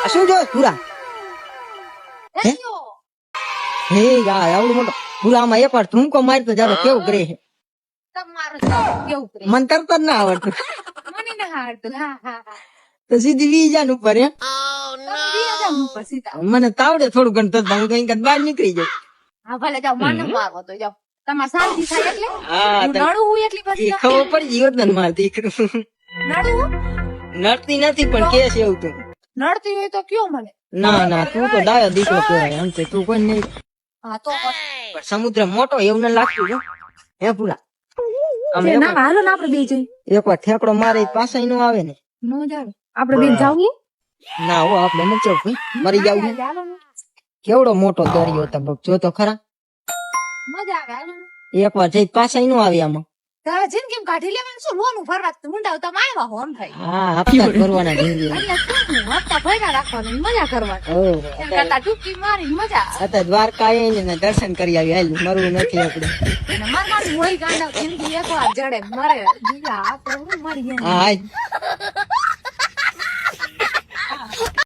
આ શું જો પૂરા હે યાર આવડું મોટો પૂરા આમાં એક વાર ઠુમકો મારતો જાતો કેવું કરે છે તમારું કેવું કરે મને તરત જ ના આવડતું મને ના હારતું હા હા હા તો સીધી વીજાન ઉપર હે તમે બીજા જાવ ઉપર સીધા મને તાવડે થોડું ઘણું તો હું કઈ બહાર નીકળી જાઉં હા ભલે જાઓ મને મારવો તો જાઓ તમારે શાંતિ થાય એટલે હા હું નડું હું એટલી એ પછી ખબર પડી ગઈ હોત ને માર દીકરું નડું નડતી નથી પણ કે છે એવું તું નડતી હોય તો કયો મને ના ના તું તો ડાયો દીકરો કહેવાય એમ તો તું કોઈ નહીં હા તો પણ સમુદ્ર મોટો એવું ન લાગતું જો હે પૂરા આમ ના હાલો ને આપણે બે જઈ એક વાર ઠેકડો મારે પાછા નો આવે ને નો જાવ આપણે બે જાવ ના હો આપણે નથી જવું ભાઈ મરી જાવ ને હાલો ને કેવડો મોટો દરિયો હતો જો તો ખરા મજા આવે હાલો ને એક વાર જઈ પાછા નો આવે આમાં તારે જિંદગી કાઢી લેવાનું શું લોનું ફરવા મુંડા તમે આવ્યા હો એમ થાય હા હપ્તા ભરવાના જિંદગી એટલે શું હપ્તા ભર્યા રાખવાની મજા કરવાની એમ કરતા ડૂબકી મારી મજા આવે. અત્યારે દ્વારકા આવીને ને દર્શન કરી આવી હાલ મરવું નથી આપણે અને મારવાની હોય ગાંડા જિંદગી એક વાર જડે મરે બીજા આપણે મરી ગયા હા